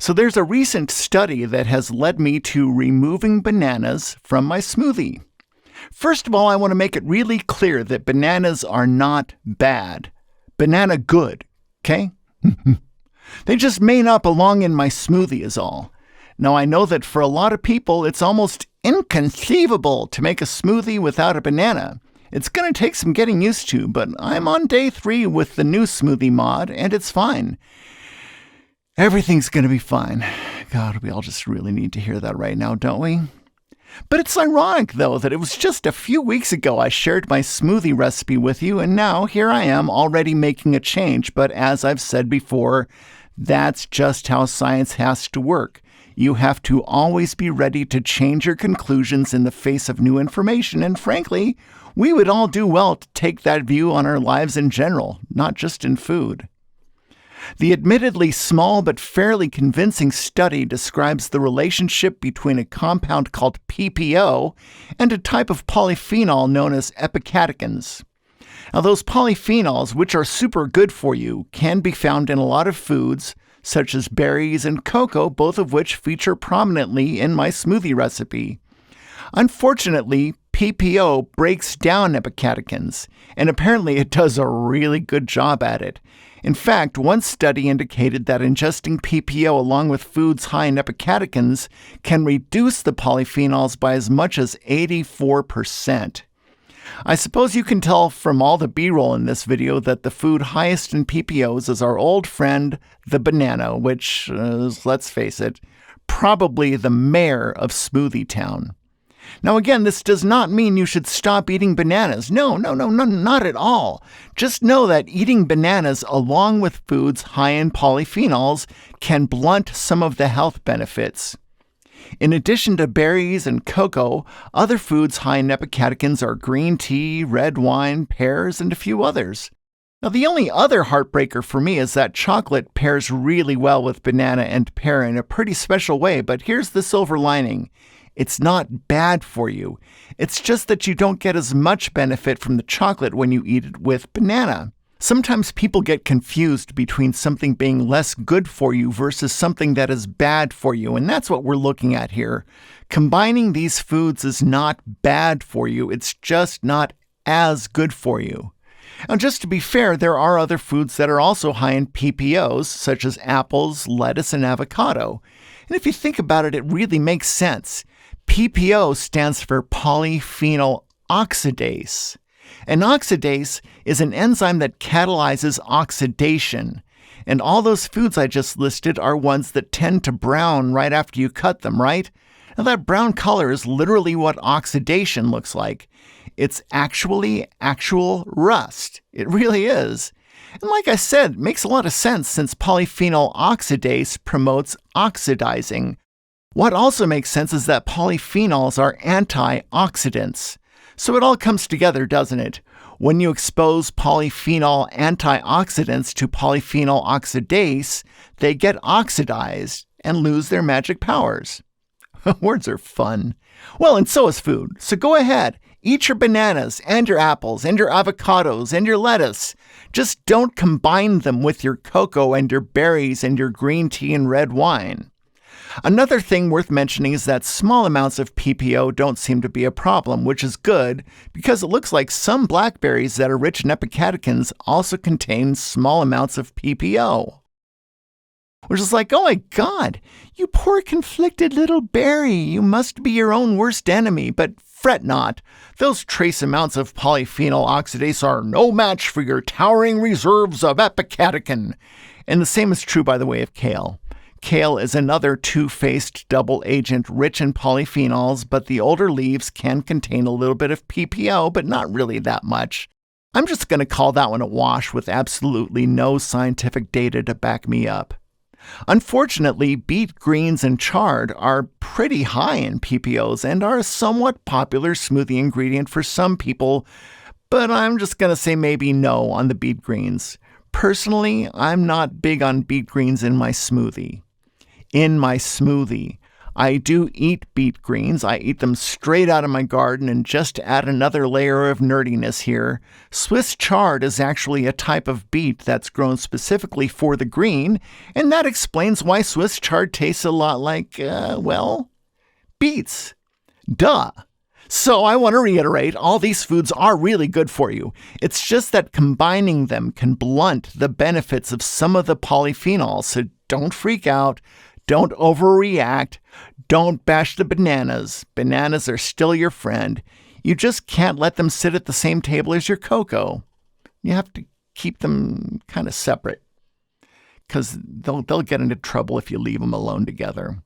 So there's a recent study that has led me to removing bananas from my smoothie. First of all, I want to make it really clear that bananas are not bad. Banana good, okay? They just may not belong in my smoothie is all. Now, I know that for a lot of people, it's almost inconceivable to make a smoothie without a banana. It's going to take some getting used to, but I'm on day 3 with the new smoothie mod, and it's fine. Everything's going to be fine. God, we all just really need to hear that right now, don't we? But it's ironic, though, that it was just a few weeks ago I shared my smoothie recipe with you, and now here I am already making a change. But as I've said before, that's just how science has to work. You have to always be ready to change your conclusions in the face of new information, and frankly, we would all do well to take that view on our lives in general, not just in food. The admittedly small but fairly convincing study describes the relationship between a compound called PPO and a type of polyphenol known as epicatechins. Now, those polyphenols, which are super good for you, can be found in a lot of foods, such as berries and cocoa, both of which feature prominently in my smoothie recipe. Unfortunately, PPO breaks down epicatechins, and apparently it does a really good job at it. In fact, one study indicated that ingesting PPO along with foods high in epicatechins can reduce the polyphenols by as much as 84%. I suppose you can tell from all the B-roll in this video that the food highest in PPOs is our old friend, the banana, which is, let's face it, probably the mayor of Smoothie Town. Now again, this does not mean you should stop eating bananas. No, not at all. Just know that eating bananas along with foods high in polyphenols can blunt some of the health benefits. In addition to berries and cocoa, other foods high in epicatechins are green tea, red wine, pears, and a few others. Now, the only other heartbreaker for me is that chocolate pairs really well with banana and pear in a pretty special way, but here's the silver lining. It's not bad for you. It's just that you don't get as much benefit from the chocolate when you eat it with banana. Sometimes people get confused between something being less good for you versus something that is bad for you, and that's what we're looking at here. Combining these foods is not bad for you, it's just not as good for you. Now, just to be fair, there are other foods that are also high in PPOs, such as apples, lettuce, and avocado. And if you think about it, it really makes sense. PPO stands for polyphenol oxidase. An oxidase is an enzyme that catalyzes oxidation. And all those foods I just listed are ones that tend to brown right after you cut them, right? Now, that brown color is literally what oxidation looks like. It's actually actual rust. It really is. And like I said, it makes a lot of sense since polyphenol oxidase promotes oxidizing. What also makes sense is that polyphenols are antioxidants. So it all comes together, doesn't it? When you expose polyphenol antioxidants to polyphenol oxidase, they get oxidized and lose their magic powers. Words are fun. Well, and so is food. So go ahead, eat your bananas and your apples and your avocados and your lettuce. Just don't combine them with your cocoa and your berries and your green tea and red wine. Another thing worth mentioning is that small amounts of PPO don't seem to be a problem, which is good because it looks like some blackberries that are rich in epicatechins also contain small amounts of PPO. Which is like, oh my God, you poor conflicted little berry, you must be your own worst enemy, but fret not. Those trace amounts of polyphenol oxidase are no match for your towering reserves of epicatechin. And the same is true, by the way, of kale. Kale is another two-faced double agent rich in polyphenols, but the older leaves can contain a little bit of PPO, but not really that much. I'm just going to call that one a wash with absolutely no scientific data to back me up. Unfortunately, beet greens and chard are pretty high in PPOs and are a somewhat popular smoothie ingredient for some people, but I'm just going to say maybe no on the beet greens. Personally, I'm not big on beet greens in my smoothie. I do eat beet greens. I eat them straight out of my garden, and just to add another layer of nerdiness here, Swiss chard is actually a type of beet that's grown specifically for the green, and that explains why Swiss chard tastes a lot like, beets. Duh. So I want to reiterate, all these foods are really good for you. It's just that combining them can blunt the benefits of some of the polyphenols, so don't freak out. Don't overreact. Don't bash the bananas. Bananas are still your friend. You just can't let them sit at the same table as your cocoa. You have to keep them kind of separate because they'll get into trouble if you leave them alone together.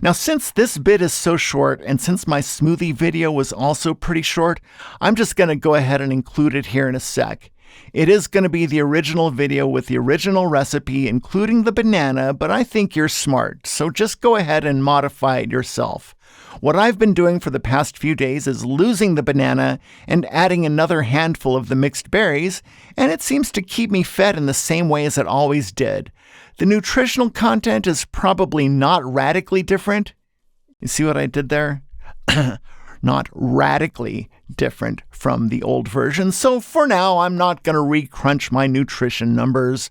Now, since this bit is so short, and since my smoothie video was also pretty short, I'm just going to go ahead and include it here in a sec. It is going to be the original video with the original recipe, including the banana, but I think you're smart, so just go ahead and modify it yourself. What I've been doing for the past few days is losing the banana and adding another handful of the mixed berries, and it seems to keep me fed in the same way as it always did. The nutritional content is probably not radically different. You see what I did there? Not radically different from the old version. So for now, I'm not going to re-crunch my nutrition numbers.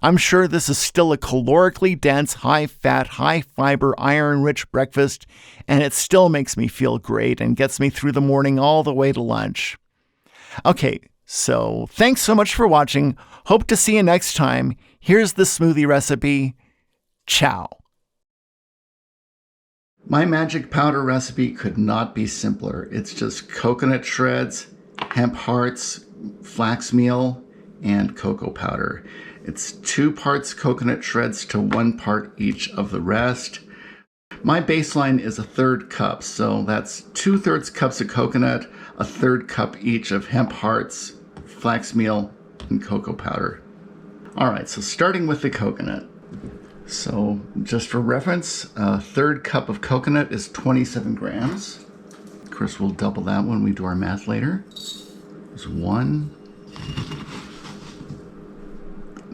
I'm sure this is still a calorically dense, high-fat, high-fiber, iron-rich breakfast, and it still makes me feel great and gets me through the morning all the way to lunch. Okay, so thanks so much for watching. Hope to see you next time. Here's the smoothie recipe. Ciao. My magic powder recipe could not be simpler. It's just coconut shreds, hemp hearts, flax meal, and cocoa powder. It's 2 parts coconut shreds to 1 part each of the rest. My baseline is 1/3 cup, so that's 2/3 cups of coconut, 1/3 cup each of hemp hearts, flax meal, and cocoa powder. All right, so starting with the coconut. So just for reference, 1/3 cup of coconut is 27 grams. Of course, we'll double that when we do our math later. There's 1,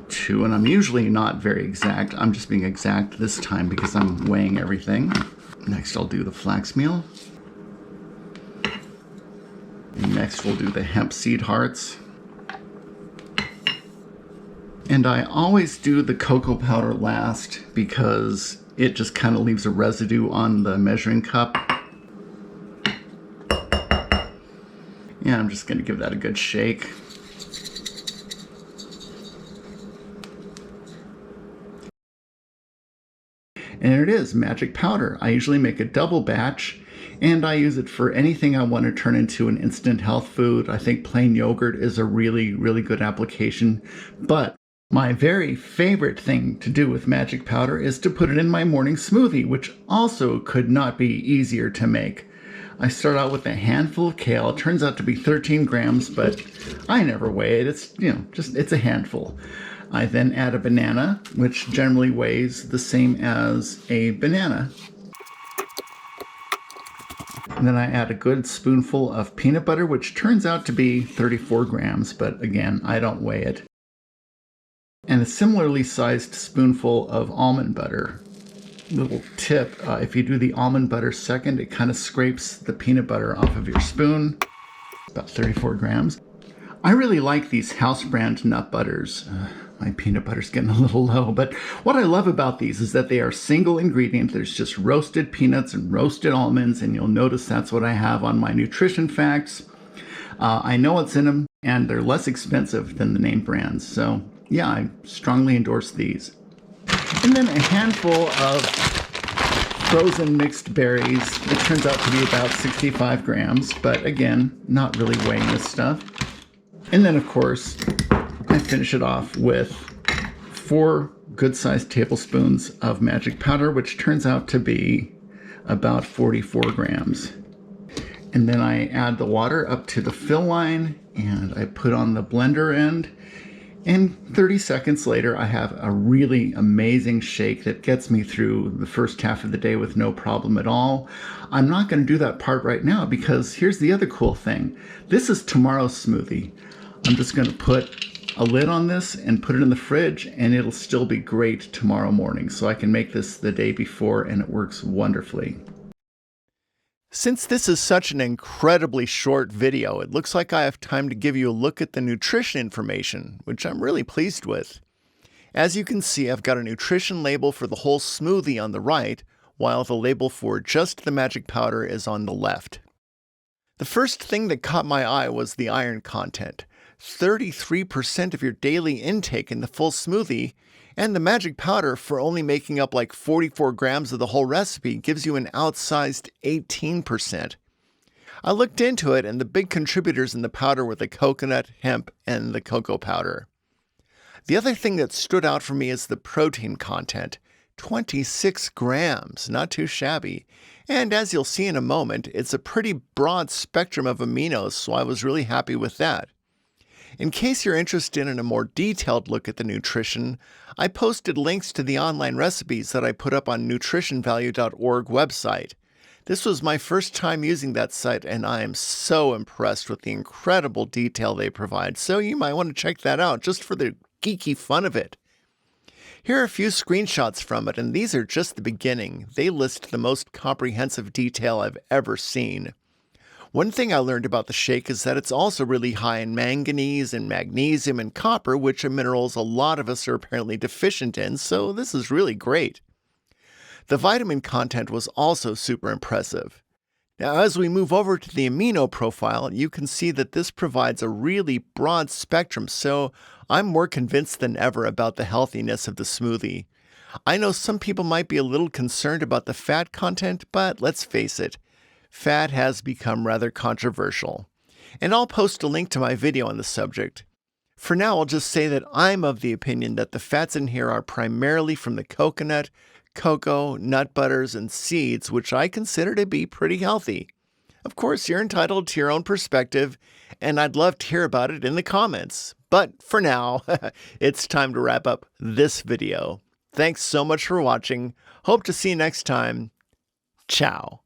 2, and I'm usually not very exact. I'm just being exact this time because I'm weighing everything. Next, I'll do the flax meal. And next, we'll do the hemp seed hearts. And I always do the cocoa powder last because it just kind of leaves a residue on the measuring cup. Yeah, I'm just going to give that a good shake. And there it is, magic powder. I usually make a double batch, and I use it for anything I want to turn into an instant health food. I think plain yogurt is a really, really good application. But my very favorite thing to do with magic powder is to put it in my morning smoothie, which also could not be easier to make. I start out with a handful of kale. It turns out to be 13 grams, but I never weigh it. It's, it's a handful. I then add a banana, which generally weighs the same as a banana. And then I add a good spoonful of peanut butter, which turns out to be 34 grams, but again, I don't weigh it. And a similarly sized spoonful of almond butter. Little tip, if you do the almond butter second, it kind of scrapes the peanut butter off of your spoon. About 34 grams. I really like these house brand nut butters. My peanut butter's getting a little low, but what I love about these is that they are single ingredient. There's just roasted peanuts and roasted almonds, and you'll notice that's what I have on my nutrition facts. I know what's in them, and they're less expensive than the name brands, so yeah, I strongly endorse these. And then a handful of frozen mixed berries. It turns out to be about 65 grams, but again, not really weighing this stuff. And then, of course, I finish it off with 4 good-sized tablespoons of magic powder, which turns out to be about 44 grams. And then I add the water up to the fill line, and I put on the blender end. And 30 seconds later, I have a really amazing shake that gets me through the first half of the day with no problem at all. I'm not going to do that part right now because here's the other cool thing. This is tomorrow's smoothie. I'm just going to put a lid on this and put it in the fridge, and it'll still be great tomorrow morning. So I can make this the day before and it works wonderfully. Since this is such an incredibly short video, it looks like I have time to give you a look at the nutrition information, which I'm really pleased with. As you can see, I've got a nutrition label for the whole smoothie on the right, while the label for just the magic powder is on the left. The first thing that caught my eye was the iron content. 33% of your daily intake in the full smoothie, and the magic powder, for only making up like 44 grams of the whole recipe, gives you an outsized 18%. I looked into it, and the big contributors in the powder were the coconut, hemp, and the cocoa powder. The other thing that stood out for me is the protein content. 26 grams, not too shabby. And as you'll see in a moment, it's a pretty broad spectrum of aminos, so I was really happy with that. In case you're interested in a more detailed look at the nutrition, I posted links to the online recipes that I put up on nutritionvalue.org website. This was my first time using that site, and I am so impressed with the incredible detail they provide, so you might want to check that out just for the geeky fun of it. Here are a few screenshots from it, and these are just the beginning. They list the most comprehensive detail I've ever seen. One thing I learned about the shake is that it's also really high in manganese and magnesium and copper, which are minerals a lot of us are apparently deficient in, so this is really great. The vitamin content was also super impressive. Now, as we move over to the amino profile, you can see that this provides a really broad spectrum, so I'm more convinced than ever about the healthiness of the smoothie. I know some people might be a little concerned about the fat content, but let's face it, fat has become rather controversial. And I'll post a link to my video on the subject. For now, I'll just say that I'm of the opinion that the fats in here are primarily from the coconut, cocoa, nut butters, and seeds, which I consider to be pretty healthy. Of course, you're entitled to your own perspective, and I'd love to hear about it in the comments. But for now, it's time to wrap up this video. Thanks so much for watching. Hope to see you next time. Ciao.